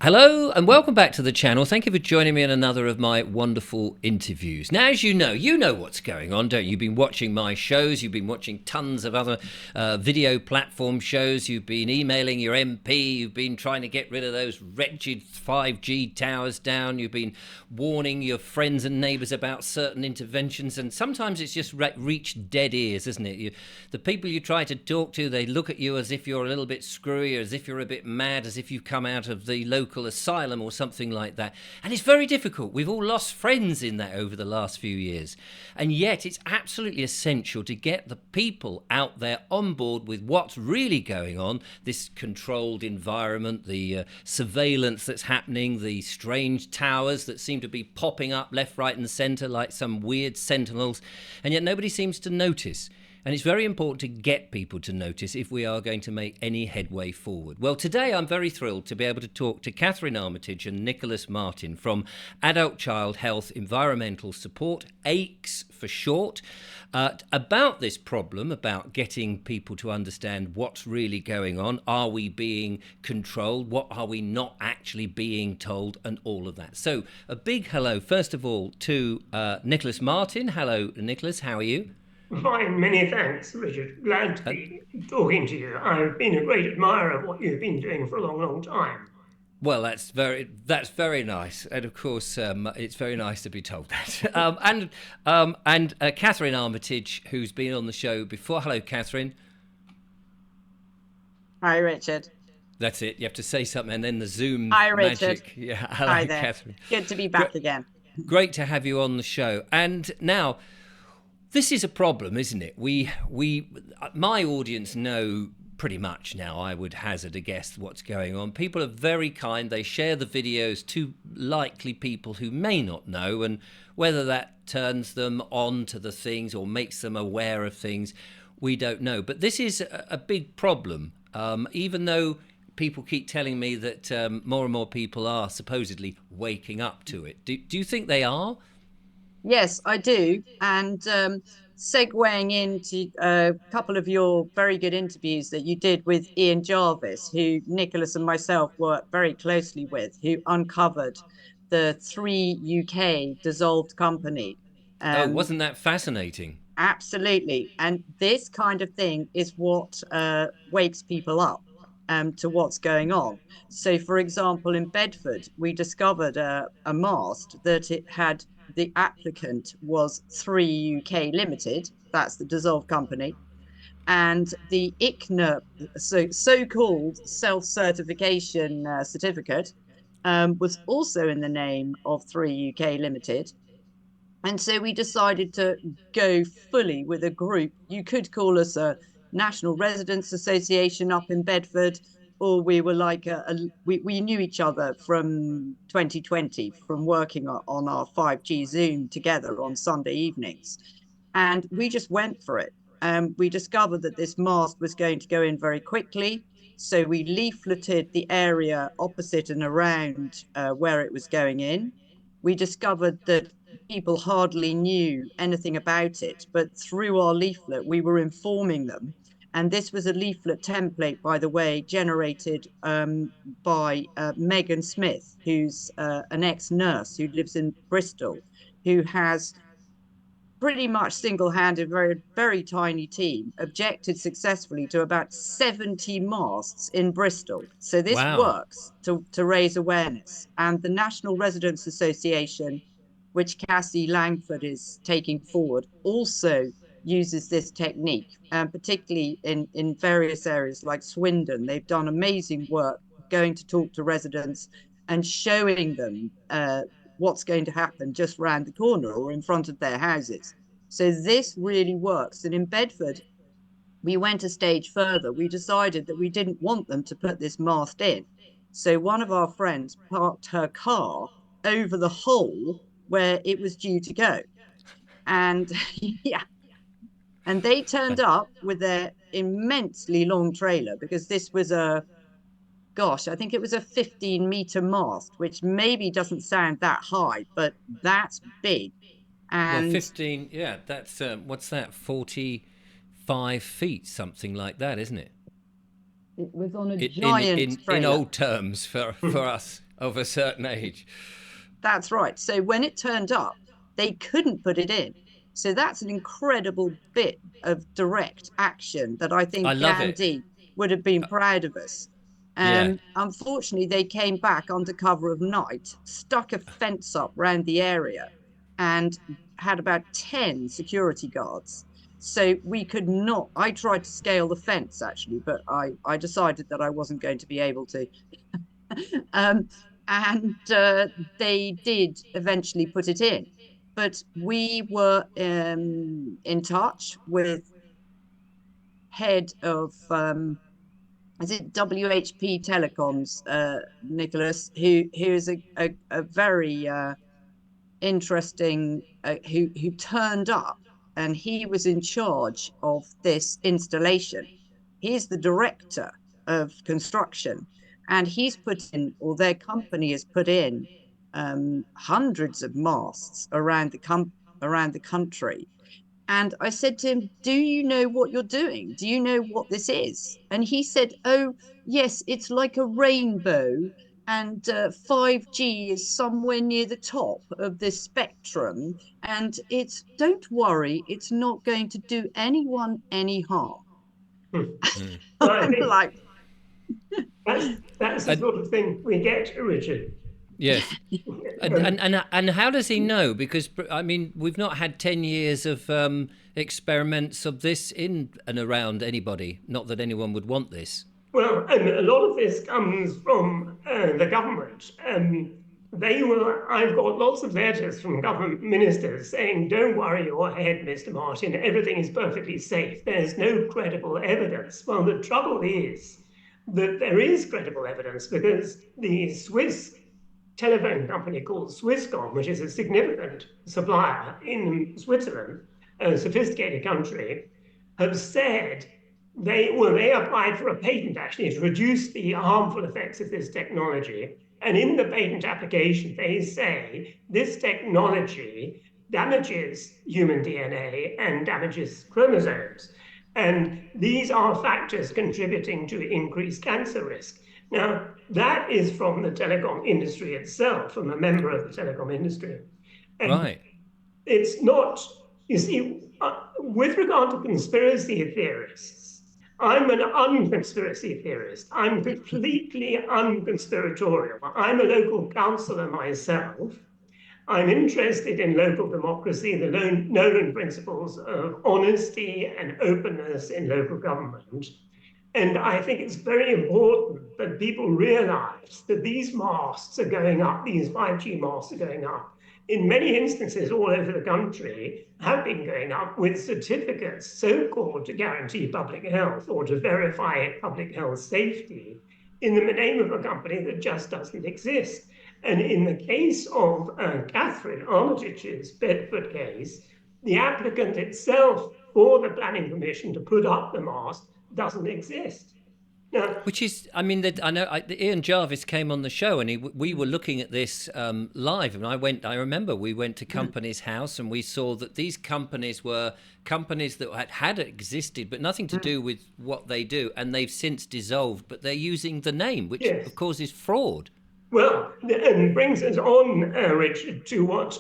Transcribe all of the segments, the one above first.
Hello and welcome back to the channel. Thank you for joining me in another of my wonderful interviews. Now, as you know what's going on, don't you? You've been watching my shows, you've been watching tons of other video platform shows, you've been emailing your MP, you've been trying to get rid of those wretched 5G towers down, you've been warning your friends and neighbours about certain interventions, and sometimes it's just reached dead ears, isn't it? The people you try to talk to, they look at you as if you're a little bit screwy, as if you're a bit mad, as if you've come out of the local asylum or something like that. And it's very difficult. We've all lost friends in that over the last few years. And yet it's absolutely essential to get the people out there on board with what's really going on, this controlled environment, the surveillance that's happening, the strange towers that seem to be popping up left, right and centre like some weird sentinels. And yet nobody seems to notice. And it's very important to get people to notice if we are going to make any headway forward. Well, today I'm very thrilled to be able to talk to Katherine Armitage and Nicolas Martin from Adult Child Health Environmental Support, ACHES for short, about this problem, about getting people to understand what's really going on. Are we being controlled? What are we not actually being told? And all of that. So a big hello, first of all, to Nicolas Martin. Hello, Nicolas. How are you? Fine, many thanks, Richard. Glad to be talking to you. I've been a great admirer of what you've been doing for a long, long time. Well, that's very nice, and of course, it's very nice to be told that. And Katherine Armitage, who's been on the show before. Hello, Katherine. Hi, Richard. That's it. You have to say something, and then the Zoom Hi, Richard. magic. Yeah. Hello, Hi there. Katherine. Good to be back again. Great to have you on the show. And now, this is a problem, isn't it? My audience know pretty much now, I would hazard a guess, what's going on. People are very kind. They share the videos to likely people who may not know, and whether that turns them on to the things or makes them aware of things, we don't know. But this is a big problem, even though people keep telling me that more and more people are supposedly waking up to it. Do you think they are? Yes, I do. And segueing into a couple of your very good interviews that you did with Ian Jarvis, who Nicholas and myself worked very closely with, who uncovered the 3 UK dissolved company. Oh, Um, wasn't that fascinating? Absolutely. And this kind of thing is what wakes people up to what's going on. So, for example, in Bedford, we discovered a mast that it had the applicant was 3 UK Limited, that's the dissolved company, and the ICNA, so-called self-certification certificate, was also in the name of 3 UK Limited. And so we decided to go fully with a group. You could call us a National Residents Association up in Bedford, or we were like we knew each other from 2020 from working on our 5G Zoom together on Sunday evenings. And we just went for it. We discovered that this mast was going to go in very quickly. So we leafleted the area opposite and around where it was going in. We discovered that people hardly knew anything about it, but through our leaflet, we were informing them. And this was a leaflet template, by the way, generated by Megan Smith, who's an ex-nurse who lives in Bristol, who has pretty much single-handed, very, very tiny team, objected successfully to about 70 masts in Bristol. So this Wow. works to raise awareness. And the National Residents Association, which Cassie Langford is taking forward, also uses this technique, particularly in various areas like Swindon. They've done amazing work going to talk to residents and showing them what's going to happen just round the corner or in front of their houses. So this really works. And in Bedford, we went a stage further. We decided that we didn't want them to put this mast in. So one of our friends parked her car over the hole where it was due to go. And yeah, and they turned up with their immensely long trailer because this was I think it was a 15-meter mast, which maybe doesn't sound that high, but that's big. Well, And 15, yeah, that's, what's that, 45 feet, something like that, isn't it? it was on a In giant in trailer. old terms for us. of a certain age. That's right. So when it turned up, they couldn't put it in. So that's an incredible bit of direct action that I I think love it. Gandhi would have been proud of us. Yeah. Unfortunately, they came back under cover of night, stuck a fence up round the area, and had about 10 security guards. So we could not. I tried to scale the fence actually, but I decided that I wasn't going to be able to. um, and they did eventually put it in. But we were in touch with head of is it WHP Telecoms, Nicolas, who is a very interesting who turned up, and he was in charge of this installation. He's the director of construction, and he's put in, or their company has put in, hundreds of masts around the country. And I said to him, "Do you know what you're doing? Do you know what this is?" And he said, "Oh, yes, it's like a rainbow, and 5G is somewhere near the top of this spectrum. And don't worry, it's not going to do anyone any harm." Hmm. Mm. Well, I I'm think like, that's the And sort of thing we get, Richard. yes. Um, And how does he know? Because I mean, we've not had 10 years of experiments of this in and around anybody. Not that anyone would want this. well, and a lot of this comes from the government. I've got lots of letters from government ministers saying, "Don't worry your head, Mr. Martin, everything is perfectly safe. There's no credible evidence." Well, the trouble is that there is credible evidence because the Swiss telephone company called Swisscom, which is a significant supplier in Switzerland, a sophisticated country, have said they applied for a patent actually to reduce the harmful effects of this technology. And in the patent application, they say this technology damages human DNA and damages chromosomes. And these are factors contributing to increased cancer risk. Now, that is from the telecom industry itself, from a member of the telecom industry. And Right. it's not, you see, with regard to conspiracy theorists, I'm an unconspiracy theorist. I'm completely unconspiratorial. I'm a local councillor myself. I'm interested in local democracy, the known principles of honesty and openness in local government. And I think it's very important that people realize that these masts are going up, these 5G masts are going up. In many instances, all over the country, have been going up with certificates, so called to guarantee public health or to verify public health safety, in the name of a company that just doesn't exist. And in the case of Katherine Armitage's Bedford case, the applicant itself for the planning permission to put up the mast doesn't exist. Now, Which is, I mean, I know Ian Jarvis came on the show, and we were looking at this live, and I remember we went to Companies House, and we saw that these companies were companies that had existed, but nothing to do with what they do, and they've since dissolved, but they're using the name, which yes. of course is fraud. Well, and brings us on, Richard, to what,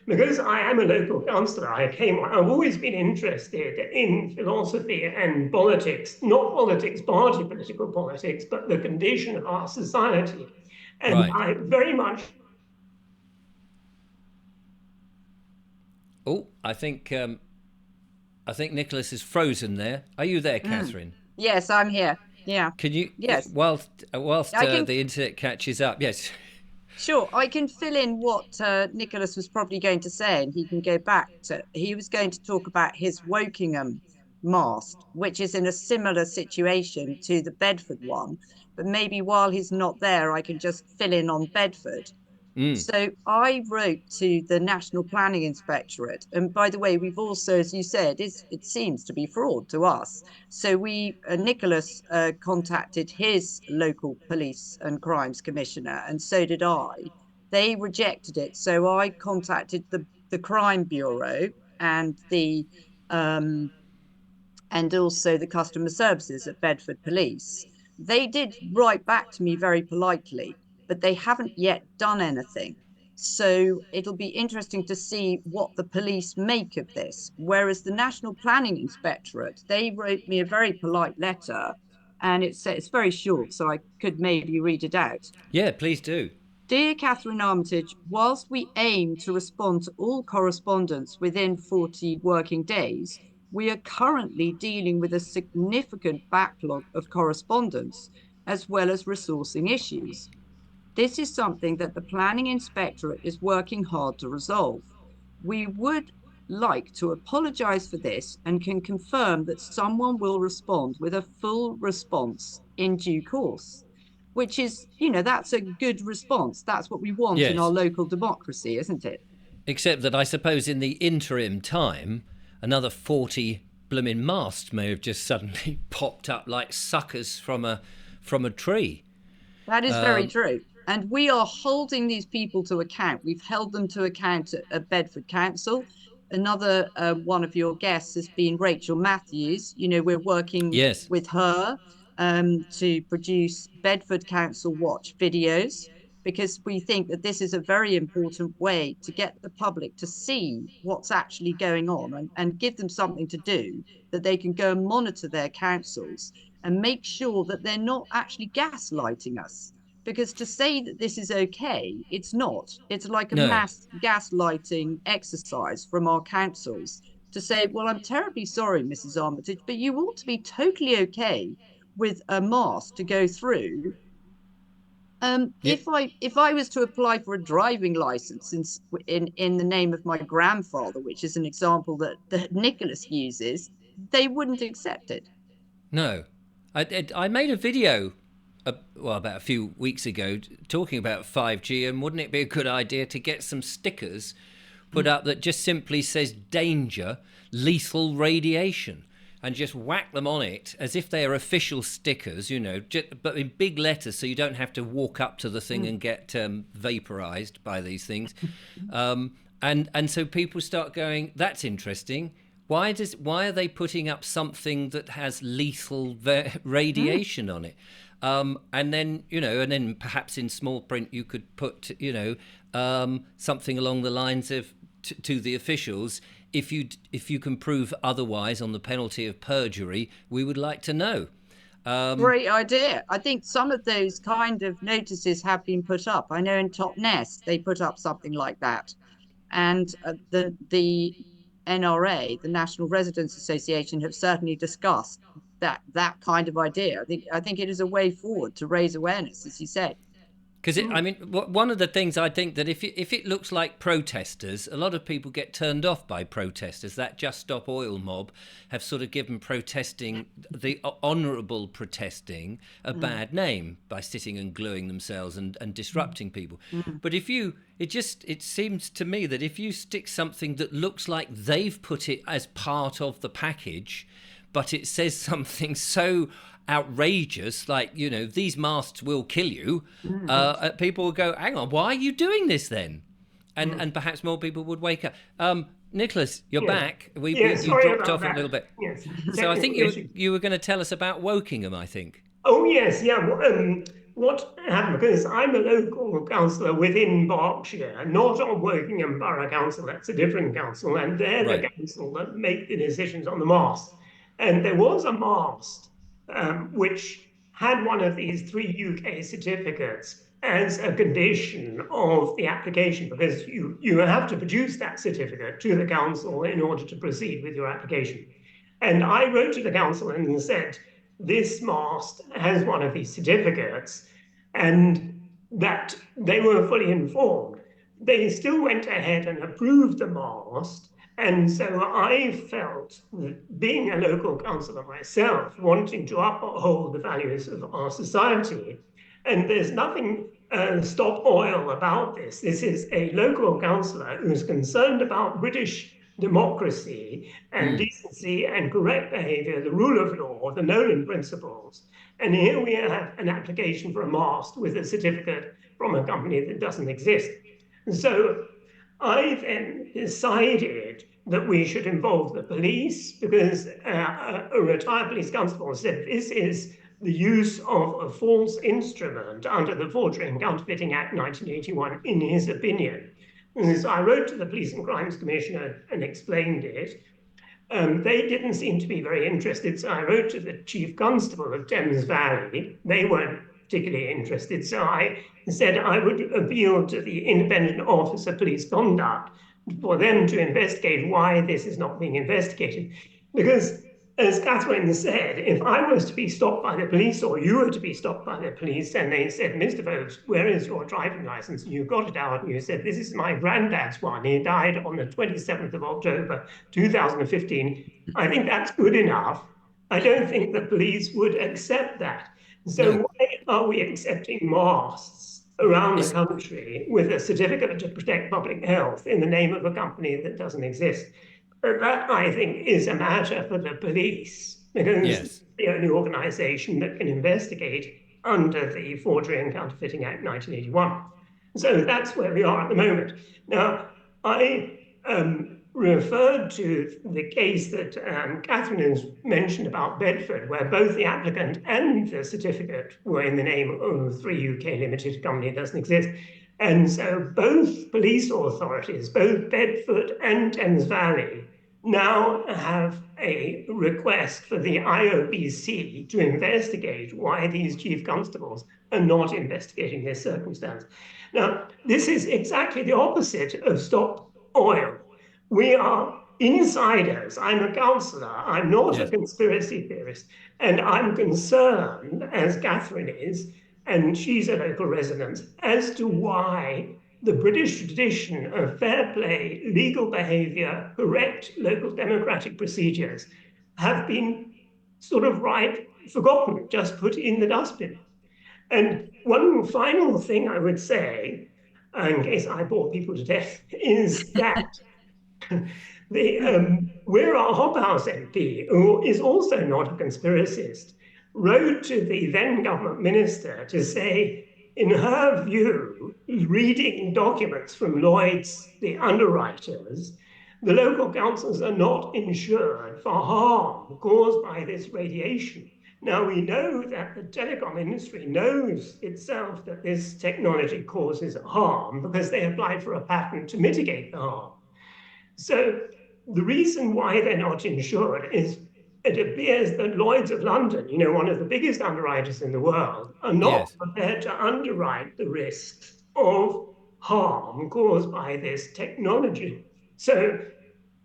because I am a local councillor, I've always been interested in philosophy and politics, not politics, party political politics, but the condition of our society. And Right. I very much. Oh, I think Nicholas is frozen there. Are you there, Catherine? yes, I'm here. Yeah. Can you, Yes. whilst I can the internet catches up? Yes. Sure, I can fill in what Nicholas was probably going to say, and he can go back to. He was going to talk about his Wokingham mast, which is in a similar situation to the Bedford one. But maybe while he's not there, I can just fill in on Bedford. Mm. So I wrote to the National Planning Inspectorate, and by the way, we've also, as you said, it seems to be fraud to us. So Nicholas contacted his local police and crimes commissioner, and so did I. They rejected it, so I contacted the crime bureau and the um, and also the customer services at Bedford Police. They did write back to me very politely, but they haven't yet done anything. So it'll be interesting to see what the police make of this. Whereas the National Planning Inspectorate, they wrote me a very polite letter, and it's very short, so I could maybe read it out. Yeah, please do. Dear Katherine Armitage, whilst we aim to respond to all correspondence within 40 working days, we are currently dealing with a significant backlog of correspondence as well as resourcing issues. This is something that the Planning Inspectorate is working hard to resolve. We would like to apologise for this and can confirm that someone will respond with a full response in due course, which is, that's a good response. That's what we want in our Yes. local democracy, isn't it? Except that I suppose in the interim time, another 40 blooming masts may have just suddenly popped up like suckers from a tree. That is very true. And we are holding these people to account. We've held them to account at Bedford Council. Another one of your guests has been Rachel Matthews. We're working Yes. with her to produce Bedford Council Watch videos, because we think that this is a very important way to get the public to see what's actually going on, and give them something to do, that they can go and monitor their councils and make sure that they're not actually gaslighting us. Because to say that this is okay, it's not. It's like a No. mass gaslighting exercise from our councils to say, well, I'm terribly sorry, Mrs. Armitage, but you ought to be totally okay with a mast to go through. Yeah. If I was to apply for a driving license in the name of my grandfather, which is an example that Nicolas uses, they wouldn't accept it. No. I made a video about a few weeks ago talking about 5G, and wouldn't it be a good idea to get some stickers put up that just simply says danger, lethal radiation, and just whack them on it as if they are official stickers, but in big letters, so you don't have to walk up to the thing and get vaporized by these things. And so people start going, that's interesting. Why are they putting up something that has lethal radiation on it? And then perhaps in small print you could put something along the lines of to the officials, if you can prove otherwise on the penalty of perjury, we would like to know. Great idea. I think some of those kind of notices have been put up. I know in Totnes they put up something like that, and the NRA, the National Residents Association, have certainly discussed that kind of idea. I think it is a way forward to raise awareness, as you said. Because one of the things I think that if it looks like protesters, a lot of people get turned off by protesters. That Just Stop Oil mob have sort of given protesting, the honourable protesting, a bad name by sitting and gluing themselves and disrupting people. But it seems to me that if you stick something that looks like they've put it as part of the package, but it says something so outrageous, like, these masts will kill you, people will go, hang on, why are you doing this then? And perhaps more people would wake up. Nicolas, you're back. You dropped off a little bit. Yes. So I think you were going to tell us about Wokingham, I think. Oh, yes, yeah. What happened, because I'm a local councillor within Berkshire, not on Wokingham Borough Council, that's a different council, and they're the council that make the decisions on the mast. And there was a mast which had one of these 3 UK certificates as a condition of the application, because you have to produce that certificate to the council in order to proceed with your application. And I wrote to the council and said, this mast has one of these certificates, and that they were fully informed. They still went ahead and approved the mast. And so I felt, being a local councillor myself, wanting to uphold the values of our society, and there's nothing stop oil about this. This is a local councillor who's concerned about British democracy and decency and correct behaviour, the rule of law, the Nolan principles. And here we have an application for a mast with a certificate from a company that doesn't exist. So I then decided that we should involve the police, because a retired police constable said this is the use of a false instrument under the Forgery and Counterfeiting Act 1981, in his opinion. And so I wrote to the Police and Crimes Commissioner and explained it. They didn't seem to be very interested, so I wrote to the Chief Constable of Thames Valley. They weren't particularly interested, so I said I would appeal to the Independent Office of Police Conduct for them to investigate why this is not being investigated. Because, as Katherine said, if I was to be stopped by the police, or you were to be stopped by the police, and they said, Mr. Forbes, where is your driving license? And you got it out and you said, this is my granddad's one. He died on the 27th of October, 2015. I think that's good enough. I don't think the police would accept that. So why are we accepting masts around the country with a certificate to protect public health in the name of a company that doesn't exist? That, I think, is a matter for the police, because it's the only organization that can investigate under the Forgery and Counterfeiting Act 1981. So that's where we are at the moment. Now, I referred to the case that Katherine has mentioned about Bedford, where both the applicant and the certificate were in the name of 3 UK Limited, company that doesn't exist. And so both police authorities, both Bedford and Thames Valley, now have a request for the IOBC to investigate why these chief constables are not investigating this circumstance. Now, this is exactly the opposite of Stop Oil. We are insiders. I'm a counsellor. I'm not a conspiracy theorist. And I'm concerned, as Katherine is, and she's a local resident, as to why the British tradition of fair play, legal behaviour, correct local democratic procedures have been sort of forgotten, just put in the dustbin. And one final thing I would say, in case I bore people to death, is that where our Hobhouse MP, who is also not a conspiracist, wrote to the then government minister to say, in her view, reading documents from Lloyd's, the underwriters, the local councils are not insured for harm caused by this radiation. Now, we know that the telecom industry knows itself that this technology causes harm because they applied for a patent to mitigate the harm. So the reason why they're not insured is it appears that Lloyd's of London, one of the biggest underwriters in the world, are not prepared to underwrite the risks of harm caused by this technology. So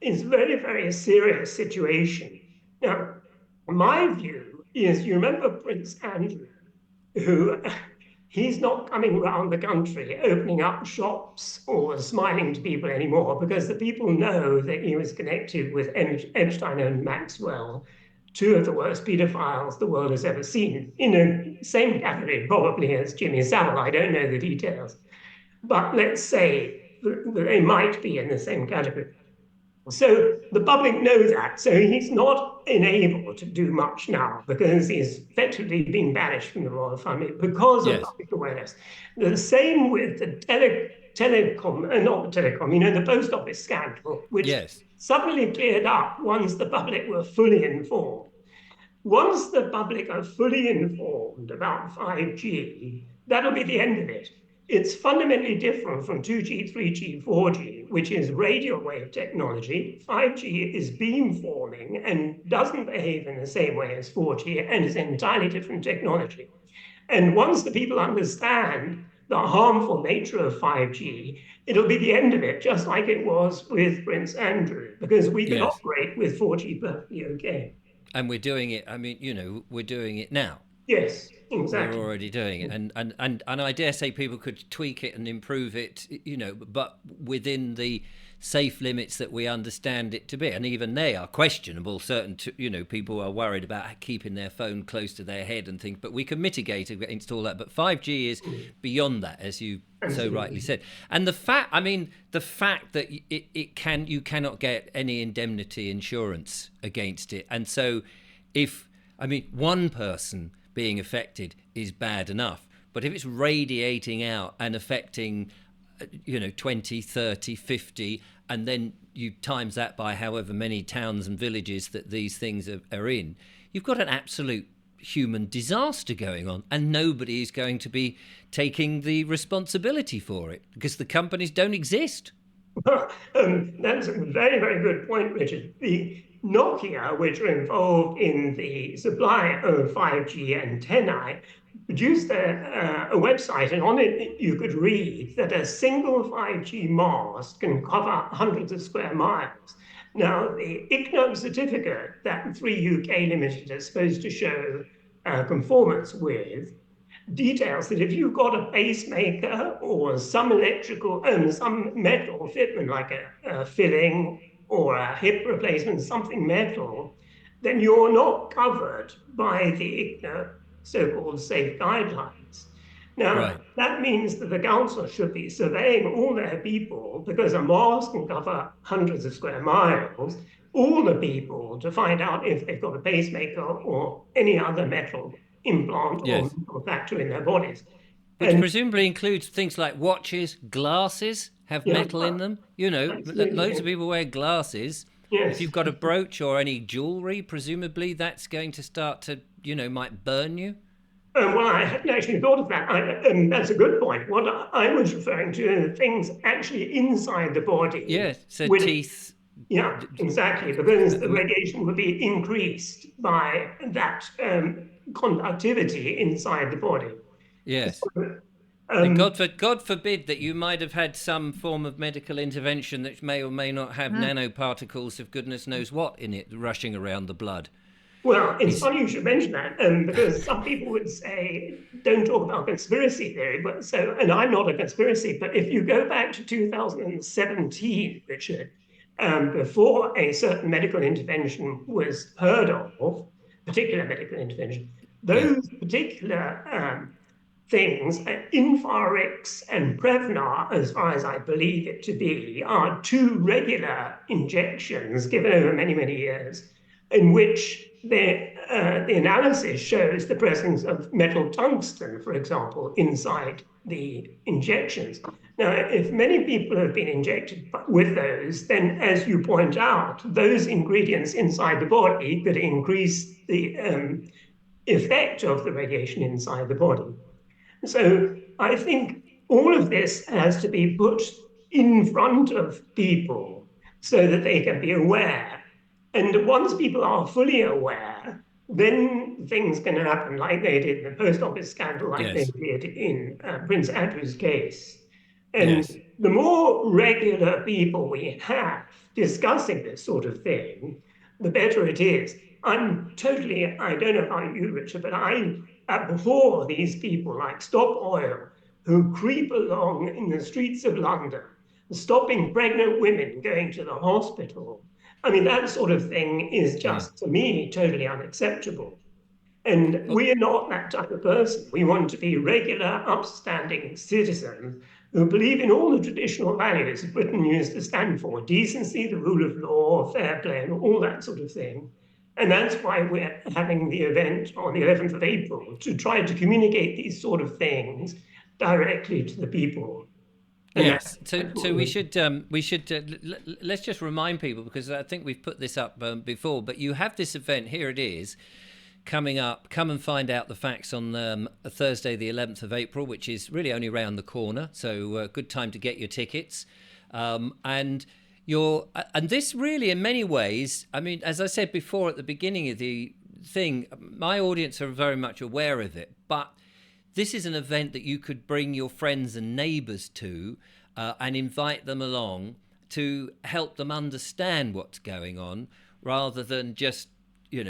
it's a very, very serious situation. Now, my view is, you remember Prince Andrew, who he's not coming around the country opening up shops or smiling to people anymore, because the people know that he was connected with Epstein and Maxwell, two of the worst pedophiles the world has ever seen, in the same category probably as Jimmy Savile. I don't know the details, but let's say that they might be in the same category. So the public know that. So he's not enabled to do much now because he's effectively being banished from the royal family because of public awareness. The same with the the post office scandal, which suddenly cleared up once the public were fully informed. Once the public are fully informed about 5G, that'll be the end of it. It's fundamentally different from 2G, 3G, 4G, which is radio wave technology. 5G is beamforming and doesn't behave in the same way as 4G and is an entirely different technology. And once the people understand the harmful nature of 5G, it'll be the end of it, just like it was with Prince Andrew, because we can operate with 4G perfectly okay. And we're doing it, we're doing it now. Yes, exactly. We're already doing it. And I dare say people could tweak it and improve it, but within the safe limits that we understand it to be. And even they are questionable. Certain, people are worried about keeping their phone close to their head and things, but we can mitigate against all that. But 5G is beyond that, as you so rightly said. And the fact that you cannot get any indemnity insurance against it. And so one person being affected is bad enough, but if it's radiating out and affecting 20, 30, 50, and then you times that by however many towns and villages that these things are in, you've got an absolute human disaster going on, and nobody is going to be taking the responsibility for it because the companies don't exist. That's a very, very good point, Richard. The Nokia, which are involved in the supply of 5G antennae, produced a website, and on it you could read that a single 5G mast can cover hundreds of square miles. Now, the ICNO certificate that 3UK Limited is supposed to show conformance with details that if you've got a pacemaker or some electrical some metal fitment like a filling or a hip replacement, something metal, then you're not covered by the ICNO so-called safe guidelines. Now, that means that the council should be surveying all their people, because a mast can cover hundreds of square miles, all the people, to find out if they've got a pacemaker or any other metal implant or metal factor in their bodies. Which presumably includes things like watches, glasses have metal in them. You know, loads of people wear glasses. Yes. If you've got a brooch or any jewellery, presumably that's going to start to, might burn you. Well, I hadn't actually thought of that. That's a good point. What I was referring to are things actually inside the body. Yes, so teeth. Yeah, exactly, because the radiation would be increased by that conductivity inside the body. Yes. And God forbid that you might have had some form of medical intervention that may or may not have nanoparticles of goodness knows what in it rushing around the blood. Well, it's funny you should mention that, because some people would say, don't talk about conspiracy theory, and I'm not a conspiracy, but if you go back to 2017, Richard, before a certain medical intervention was heard of, particular medical intervention, those particular things, Infarix and Prevnar, as far as I believe it to be, are two regular injections given over many, many years, in which the analysis shows the presence of metal tungsten, for example, inside the injections. Now, if many people have been injected with those, then, as you point out, those ingredients inside the body could increase the effect of the radiation inside the body. So I think all of this has to be put in front of people so that they can be aware. And once people are fully aware, then things can happen like they did in the post office scandal, like they did in Prince Andrew's case. And the more regular people we have discussing this sort of thing, the better it is. I don't know about you, Richard, but I abhor these people like Stop Oil who creep along in the streets of London, stopping pregnant women going to the hospital. I mean, that sort of thing is just, to me, totally unacceptable. And we're not that type of person. We want to be regular, upstanding citizens who believe in all the traditional values Britain used to stand for: decency, the rule of law, fair play, and all that sort of thing. And that's why we're having the event on the 11th of April, to try to communicate these sort of things directly to the people. Yes, so we should let's just remind people, because I think we've put this up before, but you have this event, here it is, coming up. Come and find out the facts on Thursday the 11th of April, which is really only around the corner, so good time to get your tickets. And this really, in many ways, I mean, as I said before at the beginning of the thing, my audience are very much aware of it, but this is an event that you could bring your friends and neighbours to and invite them along to help them understand what's going on, rather than just,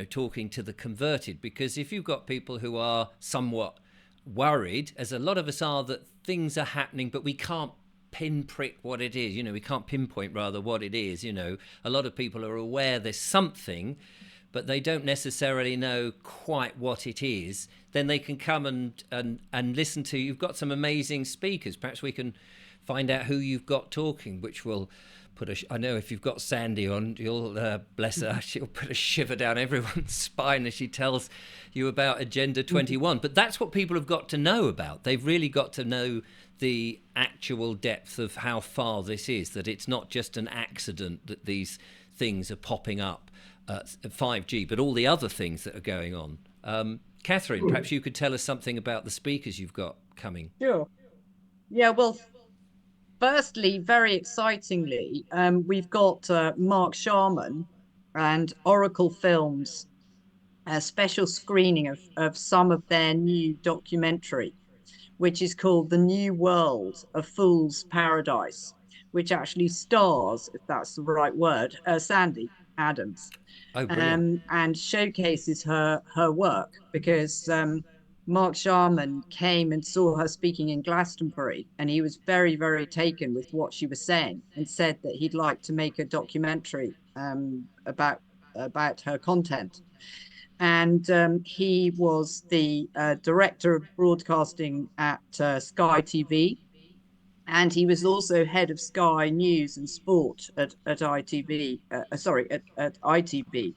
talking to the converted. Because if you've got people who are somewhat worried, as a lot of us are, that things are happening, but we can't pinprick what it is, we can't pinpoint rather what it is, a lot of people are aware there's something, but they don't necessarily know quite what it is, then they can come and listen to. You've got some amazing speakers. Perhaps we can find out who you've got talking, which will put I know if you've got Sandy on, you'll, bless her, she'll put a shiver down everyone's spine as she tells you about Agenda 21. But that's what people have got to know about. They've really got to know the actual depth of how far this is, that it's not just an accident that these things are popping up, 5G, but all the other things that are going on. Katherine, perhaps you could tell us something about the speakers you've got coming. Sure. Yeah, well, firstly, very excitingly, we've got Mark Sharman and Oracle Films, a special screening of some of their new documentary, which is called The New World, A Fool's Paradise, which actually stars, if that's the right word, Sandy Adams, Oh, brilliant. and showcases her work, because Mark Sharman came and saw her speaking in Glastonbury, and he was very, very taken with what she was saying, and said that he'd like to make a documentary about her content. And he was the director of broadcasting at Sky TV, and he was also head of Sky News and Sport at ITV. At ITV.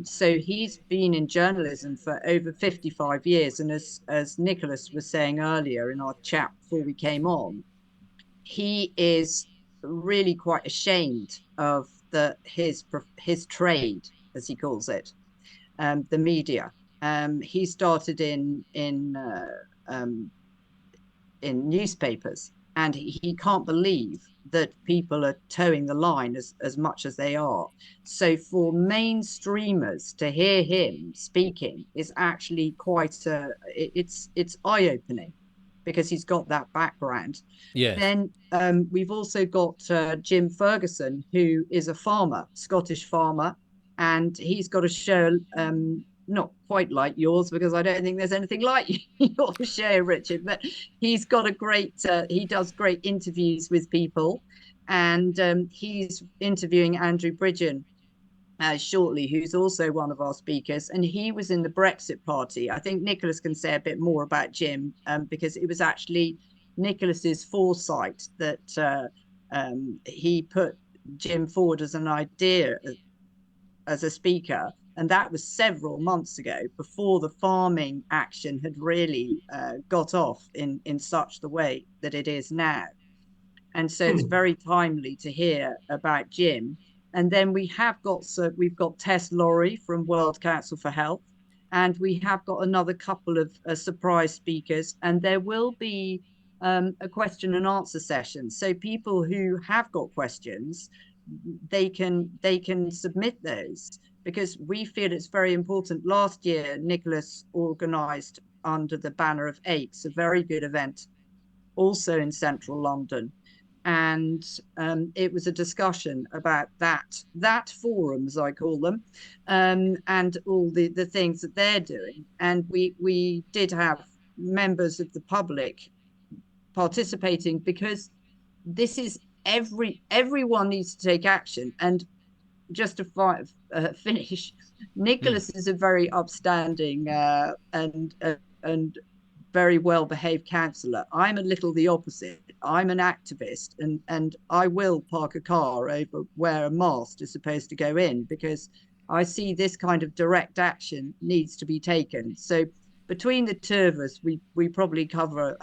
So he's been in journalism for over 55 years, and as Nicolas was saying earlier in our chat before we came on, he is really quite ashamed of his trade, as he calls it, the media. He started in newspapers, and he can't believe that people are towing the line as much as they are. So for mainstreamers to hear him speaking is actually it's eye-opening, because he's got that background. Yes. Then we've also got Jim Ferguson, who is a farmer, Scottish farmer, and he's got a show not quite like yours, because I don't think there's anything like your show, Richard, but he's got he does great interviews with people, and he's interviewing Andrew Bridgen shortly, who's also one of our speakers, and he was in the Brexit Party. I think Nicolas can say a bit more about Jim, because it was actually Nicolas's foresight that he put Jim forward as an idea as a speaker, and that was several months ago, before the farming action had really got off in such the way that it is now. And so it's very timely to hear about Jim. And then we've got Tess Laurie from World Council for Health, and we have got another couple of surprise speakers, and there will be a question and answer session. So people who have got questions, they can submit those, because we feel it's very important. Last year, Nicolas organised, under the banner of AIDS, a very good event, also in central London. And it was a discussion about that forum, as I call them, and all the things that they're doing. And we did have members of the public participating, because this is everyone needs to take action. And just to finish, Nicolas is a very upstanding and very well-behaved councillor. I'm a little the opposite. I'm an activist, and I will park a car over where a mast is supposed to go in, because I see this kind of direct action needs to be taken. So between the two of us, we probably cover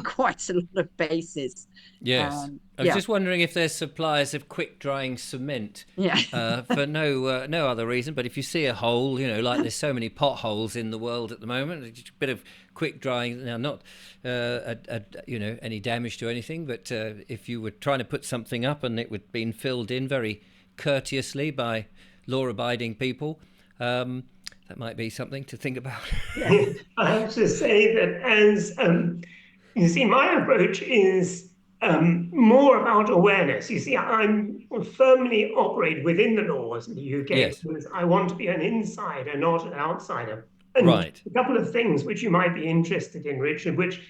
quite a lot of bases. Yes. I was just wondering if there's suppliers of quick drying cement. Yeah. For no other reason, but if you see a hole, like there's so many potholes in the world at the moment, just a bit of quick drying. Now, not any damage to anything, but if you were trying to put something up and it would been filled in very courteously by law-abiding people, that might be something to think about. Yeah, I have to say that, as you see, my approach is more about awareness. You see, I'm firmly operate within the laws in the UK. Yes. Because I want to be an insider, not an outsider. And right. A couple of things which you might be interested in, Richard, which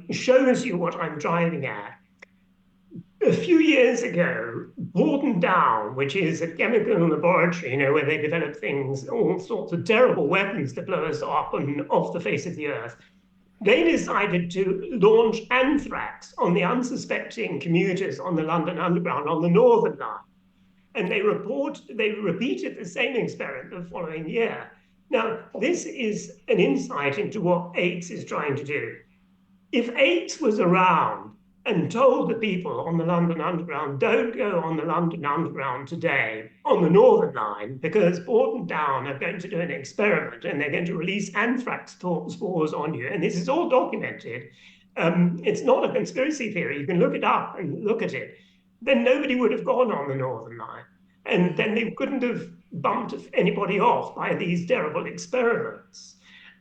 shows you what I'm driving at. A few years ago, Borden Down, which is a chemical laboratory, where they develop things, all sorts of terrible weapons to blow us up and off the face of the earth, they decided to launch anthrax on the unsuspecting commuters on the London Underground on the Northern Line. And they repeated the same experiment the following year. Now, this is an insight into what AIDS is trying to do. If AIDS was around and told the people on the London Underground, don't go on the London Underground today on the Northern Line because Porton Down are going to do an experiment and they're going to release anthrax spores on you. And this is all documented. It's not a conspiracy theory. You can look it up and look at it. Then nobody would have gone on the Northern Line. And then they couldn't have bumped anybody off by these terrible experiments.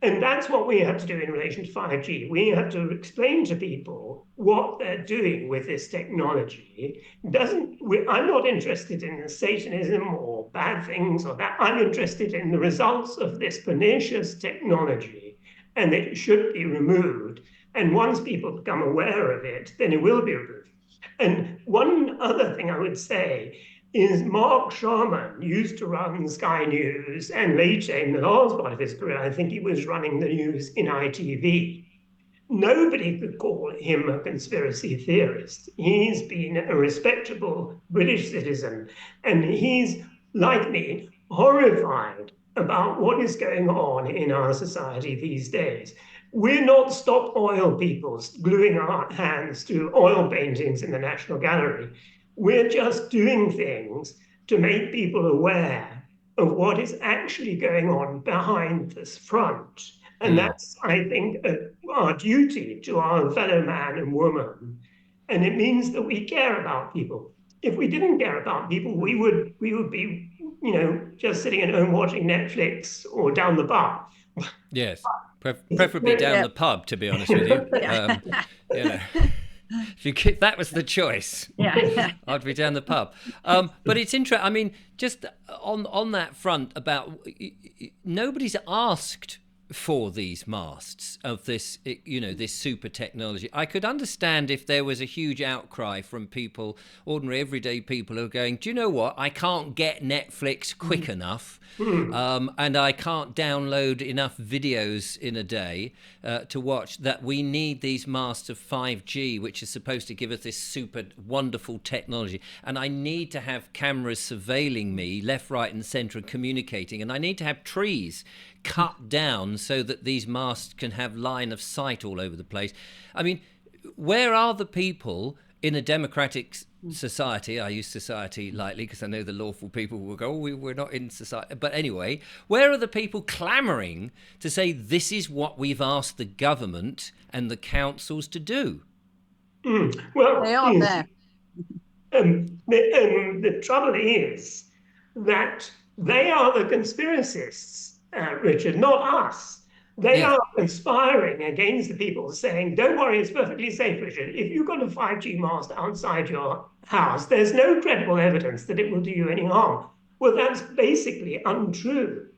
And that's what we had to do in relation to 5G. We had to explain to people what they're doing with this technology. I'm not interested in Satanism or bad things or that. I'm interested in the results of this pernicious technology, and that it should be removed. And once people become aware of it, then it will be removed. And one other thing I would say is Mark Sharman used to run Sky News, and later in the last part of his career, I think he was running the news in ITV. Nobody could call him a conspiracy theorist. He's been a respectable British citizen, and he's, like me, horrified about what is going on in our society these days. We're not stop oil people gluing our hands to oil paintings in the National Gallery. We're just doing things to make people aware of what is actually going on behind this front. And that's, I think, our duty to our fellow man and woman. And it means that we care about people. If we didn't care about people, we would be, just sitting at home watching Netflix or down the pub. Yes, preferably down the pub, to be honest with you. If that was the choice, I'd be down the pub. But it's interesting. I mean, just on that front, about nobody's asked for these masts of this, this super technology. I could understand if there was a huge outcry from people, ordinary everyday people, who are going, do you know what? I can't get Netflix quick enough, and I can't download enough videos in a day to watch, that we need these masts of 5G, which is supposed to give us this super wonderful technology. And I need to have cameras surveilling me left, right and centre and communicating. And I need to have trees cut down so that these masts can have line of sight all over the place. I mean, where are the people in a democratic society? I use society lightly because I know the lawful people will go, we're not in society. But anyway, where are the people clamouring to say this is what we've asked the government and the councils to do? Well, they are there. The trouble is that they are the conspiracists, Richard, not us. They are conspiring against the people, saying, don't worry, it's perfectly safe, Richard. If you've got a 5G mast outside your house, there's no credible evidence that it will do you any harm. Well, that's basically untrue.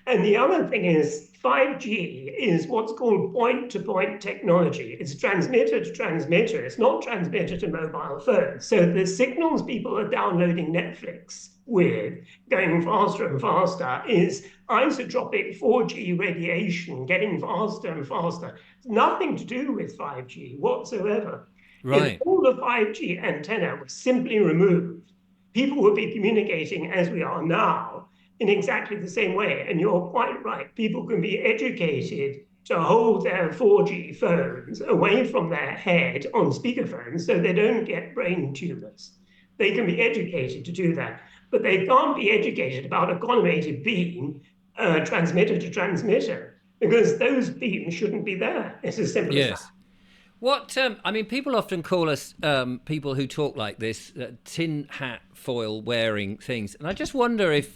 And the other thing is 5G is what's called point-to-point technology. It's transmitter to transmitter. It's not transmitter to mobile phones. So the signals people are downloading Netflix with, going faster and faster, is isotropic 4G radiation getting faster and faster. It's nothing to do with 5G whatsoever. Right. If all the 5G antenna was simply removed, people would be communicating as we are now in exactly the same way. And you're quite right. People can be educated to hold their 4G phones away from their head on speakerphones so they don't get brain tumors. They can be educated to do that. But they can't be educated about a collimated beam, transmitter to transmitter, because those beams shouldn't be there. It's as simple as that. What I mean, people often call us people who talk like this tin hat foil wearing things, and I just wonder if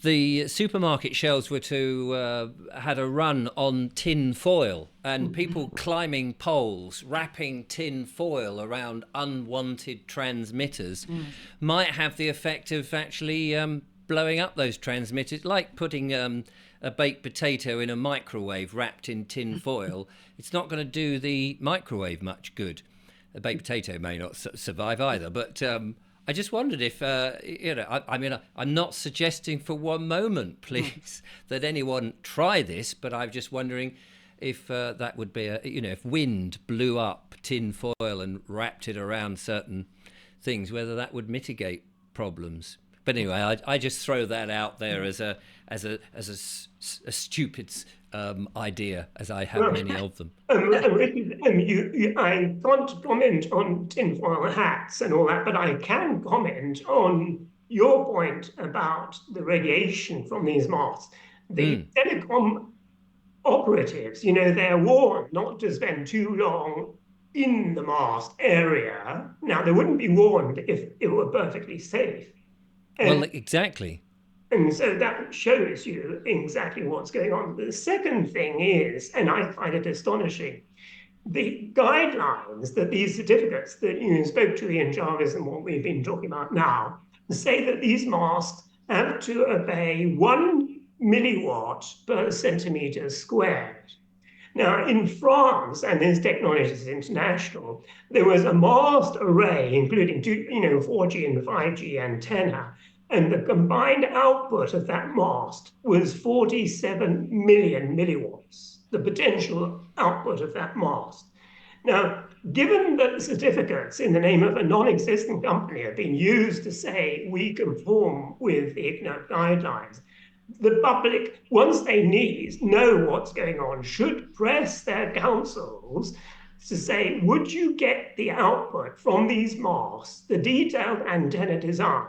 the supermarket shelves were to had a run on tin foil and people climbing poles, wrapping tin foil around unwanted transmitters, might have the effect of actually blowing up those transmitters, like putting a baked potato in a microwave wrapped in tin foil. It's not going to do the microwave much good. A baked potato may not survive either, but I just wondered if, I mean, I'm not suggesting for one moment, please, that anyone try this, but I'm just wondering if that would be, if wind blew up tin foil and wrapped it around certain things, whether that would mitigate problems. But anyway, I just throw that out there as a stupid idea, as I have many of them. I can't comment on tinfoil hats and all that, but I can comment on your point about the radiation from these masts. The telecom operatives, they're warned not to spend too long in the mast area. Now, they wouldn't be warned if it were perfectly safe. Well, exactly. And so that shows you exactly what's going on. The second thing is, and I find it astonishing, the guidelines that these certificates that you spoke to Ian Jarvis and what we've been talking about now say that these masts have to obey 1 milliwatt per centimeter squared. Now, in France, and this technology is international, there was a mast array, including 4G and 5G antenna, and the combined output of that mast was 47 million milliwatts, the potential output of that mast. Now, given that the certificates in the name of a non-existent company have been used to say we conform with the ICNIRP guidelines, the public, once they know what's going on, should press their councils to say, would you get the output from these masts, the detailed antenna design,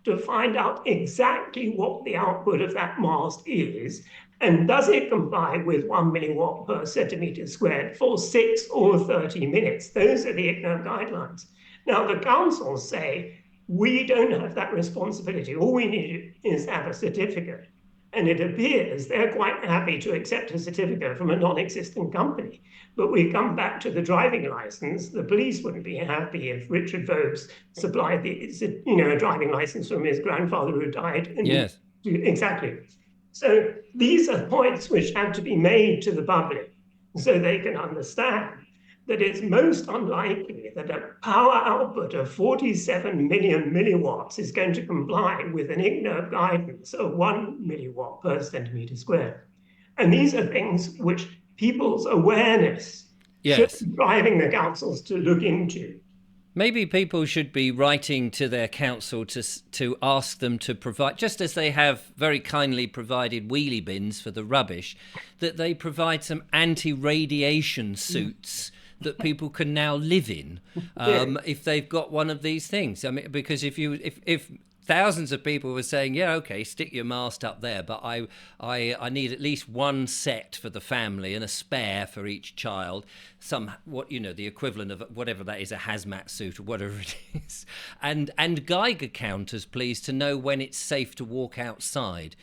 to find out exactly what the output of that mast is, and does it comply with 1 milliwatt per centimeter squared for 6 or 30 minutes? Those are the ICNIRP guidelines. Now, the councils say, we don't have that responsibility. All we need is have a certificate. And it appears they're quite happy to accept a certificate from a non-existent company. But we come back to the driving license. The police wouldn't be happy if Richard Vobes supplied a driving license from his grandfather who died. Yes. Exactly. So these are points which have to be made to the public so they can understand that it's most unlikely that a power output of 47 million milliwatts is going to comply with an ICNIRP guidance of 1 milliwatt per centimeter squared. And these are things which people's awareness should be driving the councils to look into. Maybe people should be writing to their council to ask them to provide, just as they have very kindly provided wheelie bins for the rubbish, that they provide some anti-radiation suits that people can now live in if they've got one of these things. I mean, because if thousands of people were saying, yeah, okay, stick your mast up there, but I need at least one set for the family and a spare for each child, the equivalent of whatever that is, a hazmat suit or whatever it is, and Geiger counters, please, to know when it's safe to walk outside.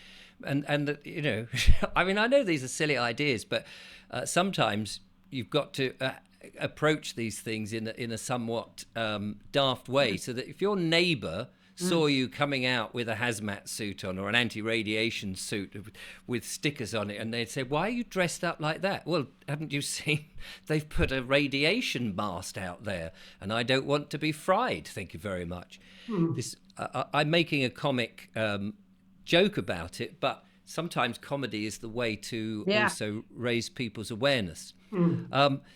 And I mean, I know these are silly ideas, but sometimes you've got to approach these things in a somewhat daft way, so that if your neighbour saw you coming out with a hazmat suit on or an anti-radiation suit with stickers on it, and they'd say, why are you dressed up like that? Well, haven't you seen they've put a radiation mast out there, and I don't want to be fried, thank you very much. I'm making a comic joke about it, but sometimes comedy is the way to also raise people's awareness.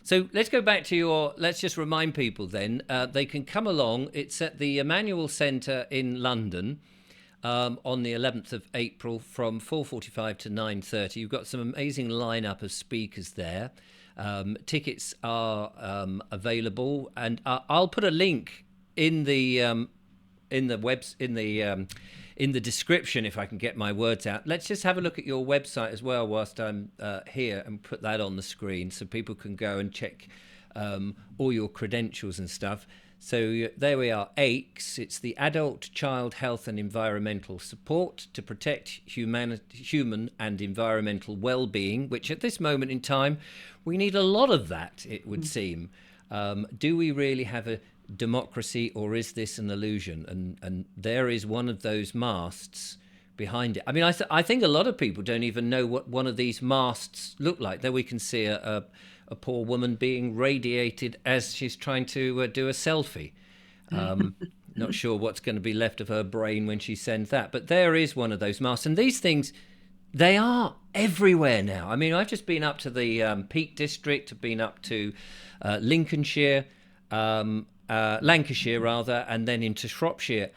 So let's go back to let's just remind people then, they can come along. It's at the Emmanuel Centre in London on the 11th of April from 4:45 to 9:30. You've got some amazing lineup of speakers there. Tickets are available, and I'll put a link in the description if I can get my words out. Let's just have a look at your website as well whilst I'm here, and put that on the screen so people can go and check all your credentials and stuff. So there we are, ACHES. It's the Adult Child Health and Environmental Support to Protect Human and Environmental Wellbeing, which at this moment in time, we need a lot of that, it would seem. Do we really have a democracy, or is this an illusion? And there is one of those masts behind it. I mean, I think a lot of people don't even know what one of these masts look like. There we can see a poor woman being radiated as she's trying to do a selfie. Not sure what's going to be left of her brain when she sends that, but there is one of those masts. And these things, they are everywhere now. I mean, I've just been up to the Peak District, I've been up to Lancashire rather, and then into Shropshire.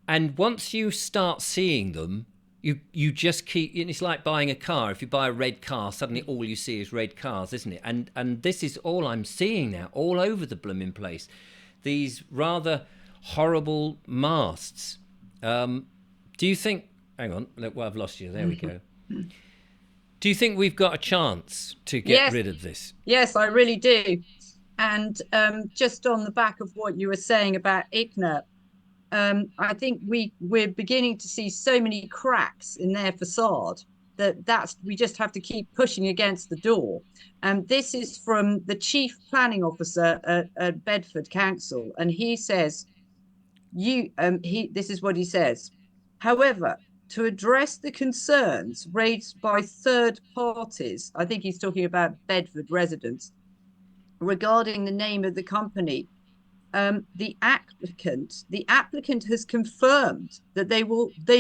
And once you start seeing them, you just keep. It's like buying a car. If you buy a red car, suddenly all you see is red cars, isn't it? And this is all I'm seeing now, all over the blooming place. These rather horrible masts. Do you think? Hang on, look, well, I've lost you. There we go. Do you think we've got a chance to get rid of this? Yes, I really do. And just on the back of what you were saying about ICNIRP, I think we're beginning to see so many cracks in their facade that we just have to keep pushing against the door. And this is from the chief planning officer at Bedford Council, and he says, this is what he says. However, to address the concerns raised by third parties, I think he's talking about Bedford residents, regarding the name of the company, the applicant has confirmed that they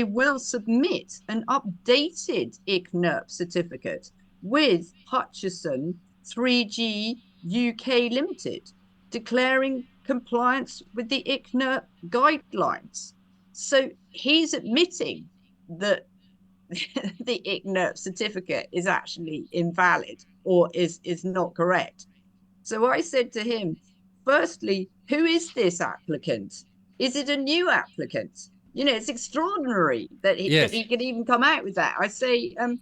will submit an updated ICNIRP certificate with Hutchison 3G UK Limited, declaring compliance with the ICNIRP guidelines. So he's admitting that the ICNIRP certificate is actually invalid or is not correct. So I said to him, firstly, who is this applicant? Is it a new applicant? It's extraordinary that he could even come out with that. I say, and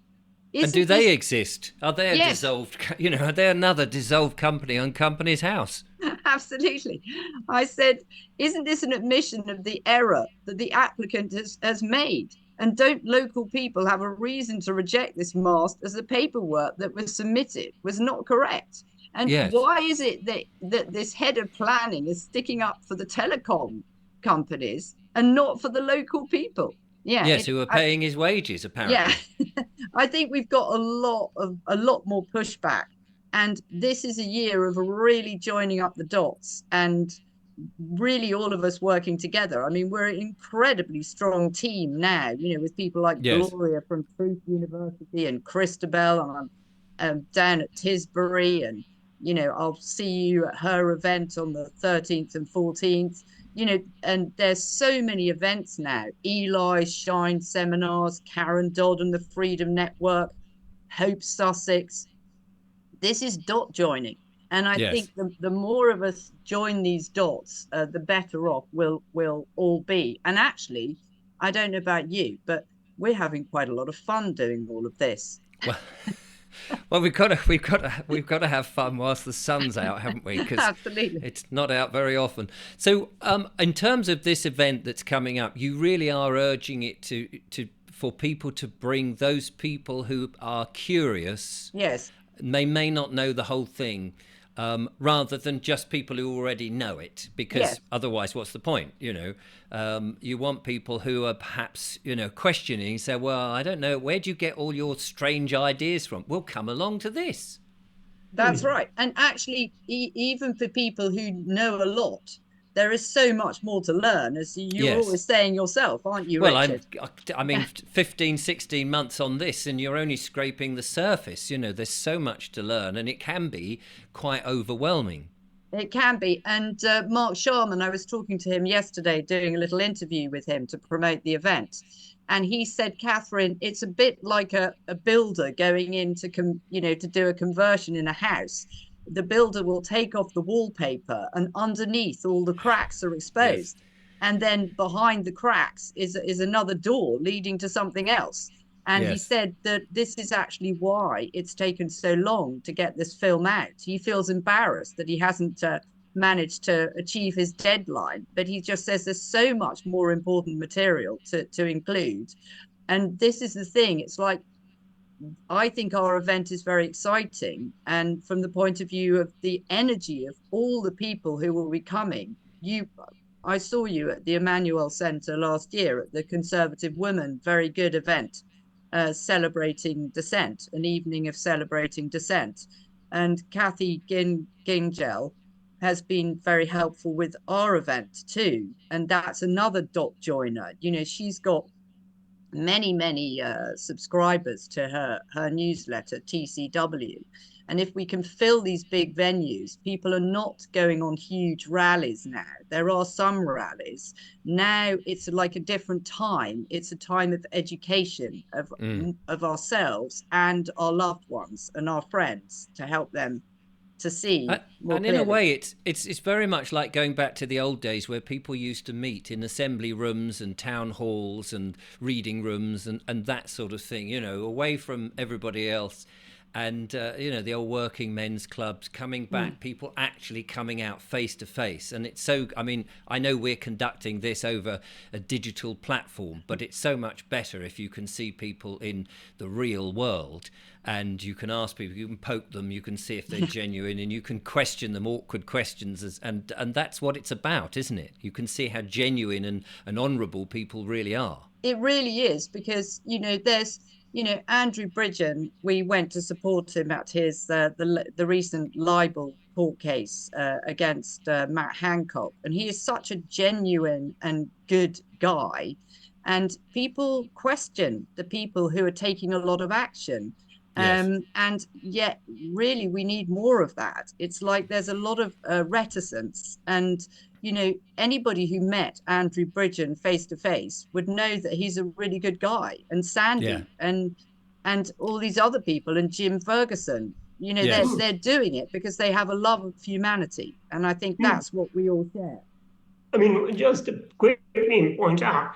do they exist? Are they a dissolved? Are they another dissolved company on Companies House? Absolutely. I said, isn't this an admission of the error that the applicant has made? And don't local people have a reason to reject this mast, as the paperwork that was submitted was not correct? And why is it that this head of planning is sticking up for the telecom companies and not for the local people? Who are paying his wages, apparently. I think we've got a lot more pushback, and this is a year of really joining up the dots and really all of us working together. I mean, we're an incredibly strong team now, with people like Gloria from Truth University and Christabel, and I'm down at Tisbury, and I'll see you at her event on the 13th and 14th, and there's so many events now. Eli Shine seminars, Karen Dodd and the Freedom Network, Hope Sussex. This is dot joining. And I think the more of us join these dots, the better off we'll all be. And actually, I don't know about you, but we're having quite a lot of fun doing all of this. Well, we've got to have fun whilst the sun's out, haven't we? Because absolutely, it's not out very often. So, in terms of this event that's coming up, you really are urging it for people to bring those people who are curious. Yes, they may not know the whole thing. Rather than just people who already know it, because otherwise, what's the point? You want people who are perhaps, questioning, say, well, I don't know, where do you get all your strange ideas from? Well, come along to this. That's right. And actually, even for people who know a lot, there is so much more to learn, as you're always saying yourself, aren't you, Richard? Well, I mean, 15, 16 months on this, and you're only scraping the surface. There's so much to learn, and it can be quite overwhelming. It can be. And Mark Sharman, I was talking to him yesterday, doing a little interview with him to promote the event. And he said, Katherine, it's a bit like a builder going in to do a conversion in a house. The builder will take off the wallpaper, and underneath all the cracks are exposed. And then behind the cracks is another door leading to something else. And he said that this is actually why it's taken so long to get this film out. He feels embarrassed that he hasn't managed to achieve his deadline, but he just says there's so much more important material to include. And this is the thing. It's like, I think our event is very exciting, and from the point of view of the energy of all the people who will be coming, I saw you at the Emmanuel Centre last year at the Conservative Women, very good event, celebrating dissent, an evening of celebrating dissent. And Kathy Gingell has been very helpful with our event too, and that's another dot joiner. She's got many subscribers to her newsletter TCW, And if we can fill these big venues, people are not going on huge rallies now. There are some rallies. Now it's like a different time. It's a time of education of ourselves and our loved ones and our friends to help them to see more and in a clearly. way, it's very much like going back to the old days where people used to meet in assembly rooms and town halls and reading rooms and that sort of thing, you know, away from everybody else. And, you know, the old working men's clubs coming back, people actually coming out face to face. And it's so, I mean, I know we're conducting this over a digital platform, but it's so much better if you can see people in the real world. And you can ask people, you can poke them, you can see if they're genuine, and you can question them awkward questions. And that's what it's about, isn't it? You can see how genuine and honourable people really are. It really is, because, you know, there's, you know, Andrew Bridgen, we went to support him at his the recent libel court case against Matt Hancock, and he is such a genuine and good guy, and people question the people who are taking a lot of action. Yes. And yet really we need more of that. It's like there's a lot of reticence, and you know, anybody who met Andrew Bridgen face to face would know that he's a really good guy, and Sandy and all these other people, and Jim Ferguson, you know, Yes. they're doing it because they have a love of humanity, and I think that's what we all share. I mean, just to quickly point out,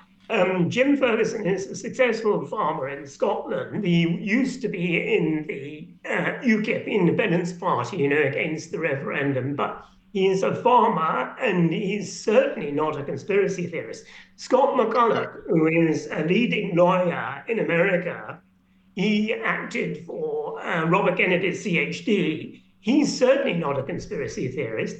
Jim Ferguson is a successful farmer in Scotland. He used to be in the UKIP Independence Party, you know, against the referendum, but he's a farmer and he's certainly not a conspiracy theorist. Scott McCulloch, who is a leading lawyer in America, he acted for Robert Kennedy's CHD. He's certainly not a conspiracy theorist.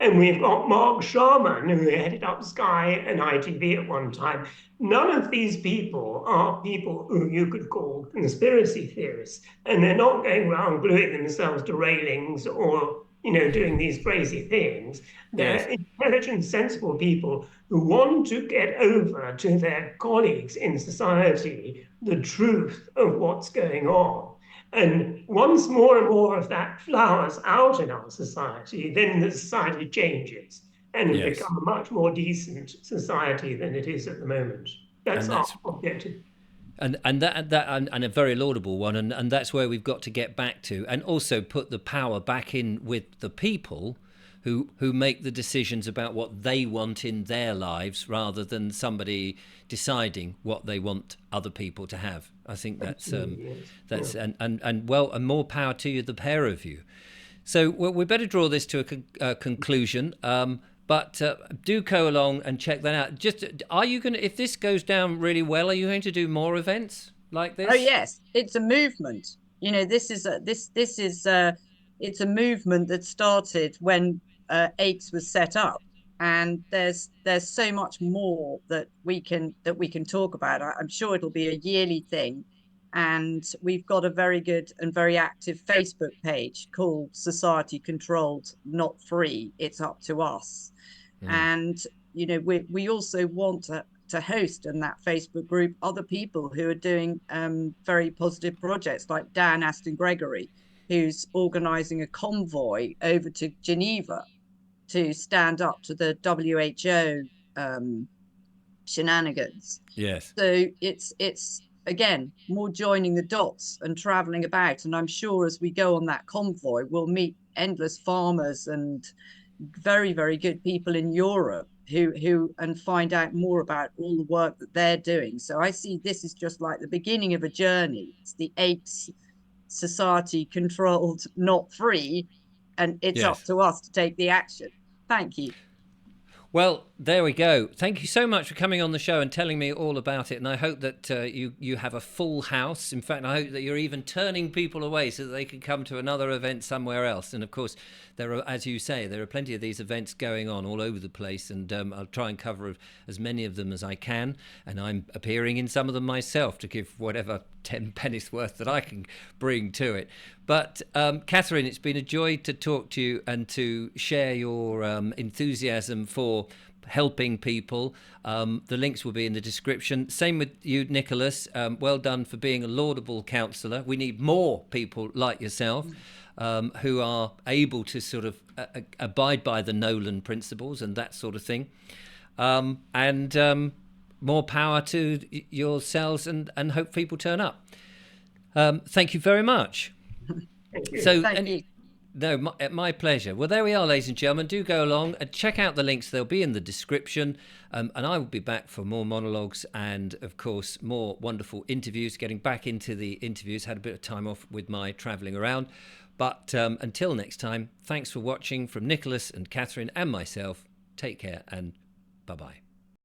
And we've got Mark Sharman, who headed up Sky and ITV at one time. None of these people are people who you could call conspiracy theorists. And they're not going around gluing themselves to railings or, you know, doing these crazy things. They're intelligent, sensible people who want to get over to their colleagues in society the truth of what's going on. And once more and more of that flowers out in our society, then the society changes and it becomes a much more decent society than it is at the moment. That's our objective. And a very laudable one, and that's where we've got to get back to, and also put the power back in with the people who make the decisions about what they want in their lives, rather than somebody deciding what they want other people to have. I think that's and more power to you, the pair of you. So we better draw this to a conclusion. But do go along and check that out. Just, are you going to, if this goes down really well, are you going to do more events like this? Oh yes, it's a movement. You know, it's a movement that started when AICS was set up, and there's so much more that we can talk about. I'm sure it'll be a yearly thing, and we've got a very good and very active Facebook page called Society Controlled Not Free. It's up to us. And you know, we also want to host in that Facebook group other people who are doing very positive projects, like Dan Aston Gregory, who's organizing a convoy over to Geneva to stand up to the WHO shenanigans. Yes. So it's again more joining the dots and traveling about, and I'm sure as we go on that convoy we'll meet endless farmers and very, very good people in Europe who and find out more about all the work that they're doing. So I see this is just like the beginning of a journey. It's the AICS Society Controlled Not Free, and it's up to us to take the action. Thank you. Well, there we go. Thank you so much for coming on the show and telling me all about it. And I hope that you have a full house. In fact, I hope that you're even turning people away so that they can come to another event somewhere else. And of course, there are, as you say, there are plenty of these events going on all over the place. And I'll try and cover as many of them as I can. And I'm appearing in some of them myself to give whatever 10 pennies worth that I can bring to it. But Katherine, it's been a joy to talk to you and to share your enthusiasm for helping people. The links will be in the description. Same with you, Nicolas. Well done for being a laudable counsellor. We need more people like yourself. who are able to sort of abide by the Nolan principles and that sort of thing. And more power to yourselves, and hope people turn up. Thank you very much. Thank you. So, Thank you. No, my pleasure. Well, there we are, ladies and gentlemen. Do go along and check out the links. They'll be in the description. And I will be back for more monologues and, of course, more wonderful interviews. Getting back into the interviews. Had a bit of time off with my travelling around. But until next time, thanks for watching from Nicolas and Katherine and myself. Take care and bye-bye.